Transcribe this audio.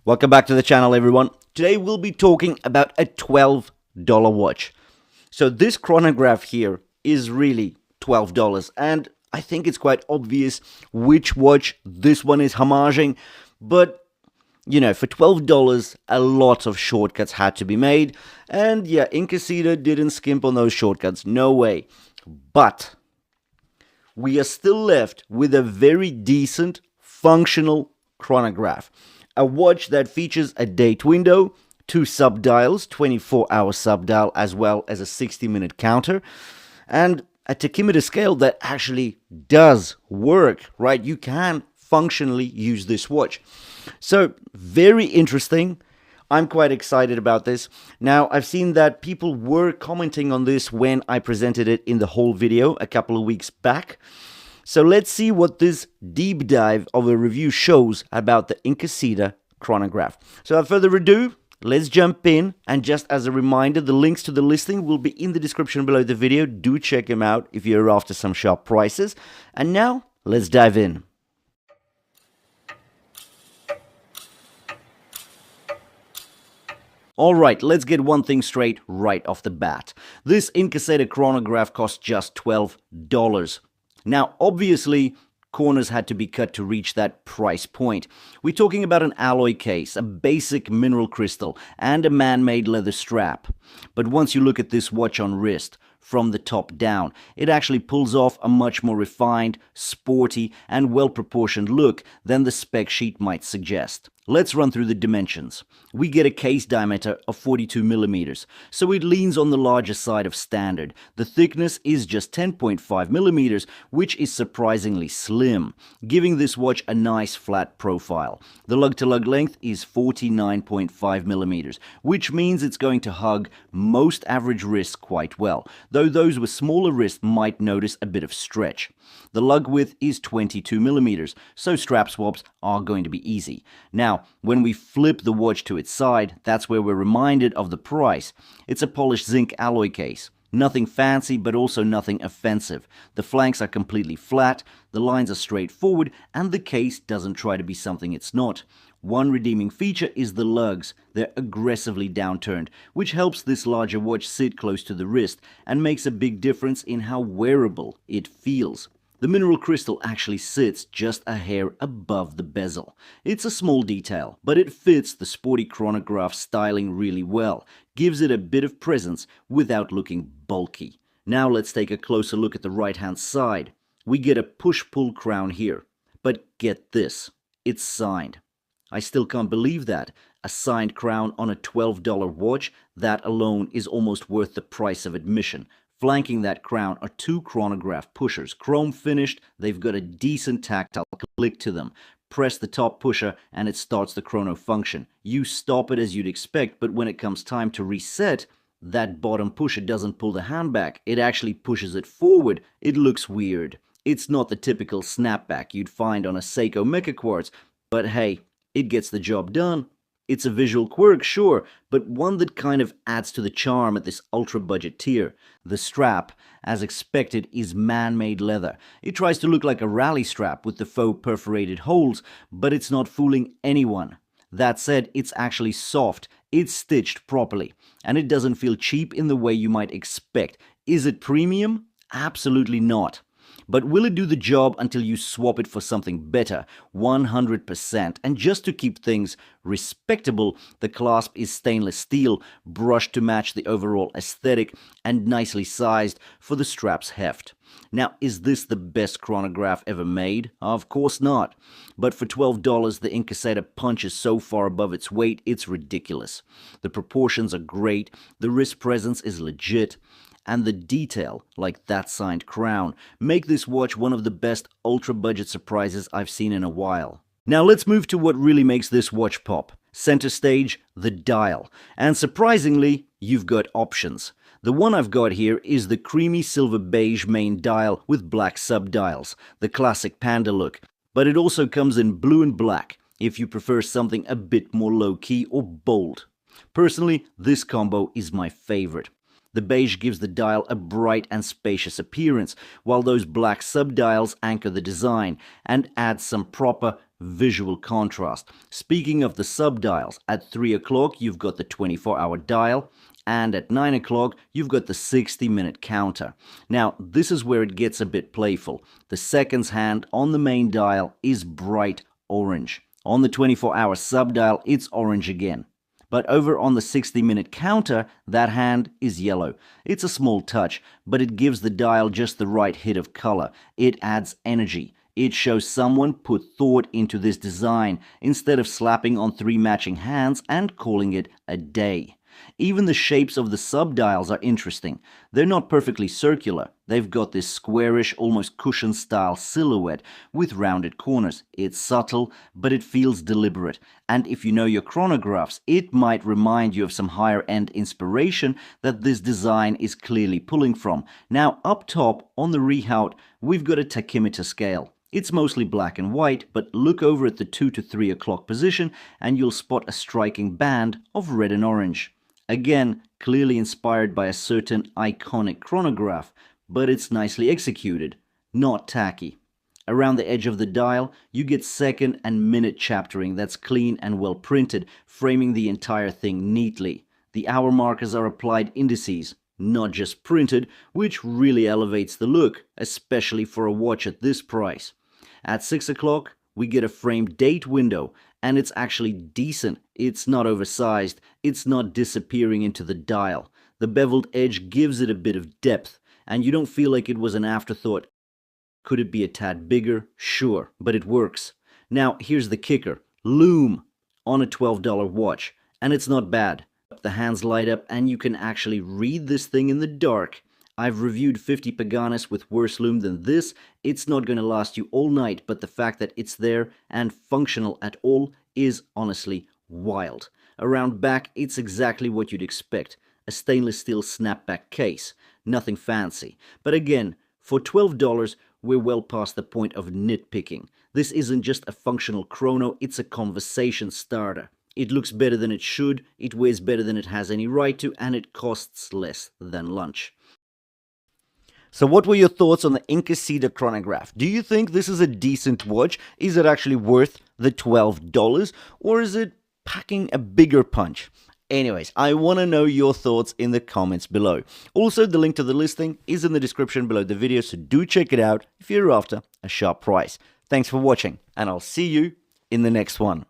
Welcome back to the channel, everyone. Today we'll be talking about a $12 watch. So this chronograph here is really $12, and I think it's quite obvious which watch this one is homaging, but you know, for $12, a lot of shortcuts had to be made, and yeah, Incaseda didn't skimp on those shortcuts, no way. But we are still left with a very decent, functional chronograph. A watch that features a date window, 2 sub-dials, 24-hour sub-dial, as well as a 60-minute counter, and a tachymeter scale that actually does work, right? You can functionally use this watch. So, very interesting. I'm quite excited about this. Now, I've seen that people were commenting on this when I presented it in the whole video a couple of weeks back. So let's see what this deep dive of a review shows about the Incaseda Chronograph. So without further ado, let's jump in. And just as a reminder, the links to the listing will be in the description below the video. Do check them out if you're after some sharp prices. And now, let's dive in. Alright, let's get one thing straight right off the bat. This Incaseda Chronograph costs just $12. Now, obviously, corners had to be cut to reach that price point. We're talking about an alloy case, a basic mineral crystal, and a man-made leather strap. But once you look at this watch on wrist, from the top down, it actually pulls off a much more refined, sporty, and well-proportioned look than the spec sheet might suggest. Let's run through the dimensions. We get a case diameter of 42 millimeters, so it leans on the larger side of standard. The thickness is just 10.5 millimeters, which is surprisingly slim, giving this watch a nice flat profile. The lug-to-lug length is 49.5 millimeters, which means it's going to hug most average wrists quite well, though those with smaller wrists might notice a bit of stretch. The lug width is 22 millimeters, so strap swaps are going to be easy. Now, when we flip the watch to its side, that's where we're reminded of the price. It's a polished zinc alloy case. Nothing fancy, but also nothing offensive. The flanks are completely flat, the lines are straightforward, and the case doesn't try to be something it's not. One redeeming feature is the lugs. They're aggressively downturned, which helps this larger watch sit close to the wrist and makes a big difference in how wearable it feels. The mineral crystal actually sits just a hair above the bezel. It's a small detail, but it fits the sporty chronograph styling really well, gives it a bit of presence without looking bulky. Now let's take a closer look at the right-hand side. We get a push-pull crown here, but get this, it's signed. I still can't believe that. A signed crown on a $12 watch, that alone is almost worth the price of admission. Flanking that crown are 2 chronograph pushers, chrome finished. They've got a decent tactile click to them. Press the top pusher and it starts the chrono function. You stop it as you'd expect, but when it comes time to reset, that bottom pusher doesn't pull the hand back. It actually pushes it forward. It looks weird. It's not the typical snapback you'd find on a Seiko Mecha Quartz, but hey, it gets the job done. It's a visual quirk, sure, but one that kind of adds to the charm at this ultra-budget tier. The strap, as expected, is man-made leather. It tries to look like a rally strap with the faux perforated holes, but it's not fooling anyone. That said, it's actually soft, it's stitched properly, and it doesn't feel cheap in the way you might expect. Is it premium? Absolutely not. But will it do the job until you swap it for something better? 100%. And just to keep things respectable, the clasp is stainless steel, brushed to match the overall aesthetic, and nicely sized for the strap's heft. Now, is this the best chronograph ever made? Of course not. But for $12, the Incaseda punches so far above its weight, it's ridiculous. The proportions are great, the wrist presence is legit, and the detail, like that signed crown, make this watch one of the best ultra-budget surprises I've seen in a while. Now let's move to what really makes this watch pop. Center stage, the dial. And surprisingly, you've got options. The one I've got here is the creamy silver beige main dial with black sub-dials, the classic panda look. But it also comes in blue and black, if you prefer something a bit more low-key or bold. Personally, this combo is my favorite. The beige gives the dial a bright and spacious appearance, while those black sub-dials anchor the design and add some proper, visual contrast. Speaking of the sub-dials, at 3 o'clock you've got the 24-hour dial, and at 9 o'clock you've got the 60-minute counter. Now, this is where it gets a bit playful. The seconds hand on the main dial is bright orange. On the 24-hour sub-dial, it's orange again. But over on the 60-minute counter, that hand is yellow. It's a small touch, but it gives the dial just the right hit of color. It adds energy. It shows someone put thought into this design instead of slapping on 3 matching hands and calling it a day. Even the shapes of the sub-dials are interesting. They're not perfectly circular. They've got this squarish, almost cushion-style silhouette with rounded corners. It's subtle, but it feels deliberate. And if you know your chronographs, it might remind you of some higher-end inspiration that this design is clearly pulling from. Now, up top, on the rehaut, we've got a tachymeter scale. It's mostly black and white, but look over at the 2 to 3 o'clock position and you'll spot a striking band of red and orange. Again, clearly inspired by a certain iconic chronograph, but it's nicely executed, not tacky. Around the edge of the dial, you get second and minute chaptering that's clean and well printed, framing the entire thing neatly. The hour markers are applied indices, not just printed, which really elevates the look, especially for a watch at this price. At 6 o'clock, we get a framed date window, and it's actually decent. It's not oversized, it's not disappearing into the dial. The beveled edge gives it a bit of depth, and you don't feel like it was an afterthought. Could it be a tad bigger? Sure, but it works. Now, here's the kicker. Lume on a $12 watch, and it's not bad. The hands light up, and you can actually read this thing in the dark. I've reviewed 50 Paganas with worse lume than this. It's not going to last you all night, but the fact that it's there and functional at all is honestly wild. Around back, it's exactly what you'd expect. A stainless steel snapback case. Nothing fancy. But again, for $12, we're well past the point of nitpicking. This isn't just a functional chrono, it's a conversation starter. It looks better than it should, it weighs better than it has any right to, and it costs less than lunch. So what were your thoughts on the Incaseda Chronograph? Do you think this is a decent watch? Is it actually worth the $12? Or is it packing a bigger punch? Anyways, I want to know your thoughts in the comments below. Also, the link to the listing is in the description below the video, so do check it out if you're after a sharp price. Thanks for watching, and I'll see you in the next one.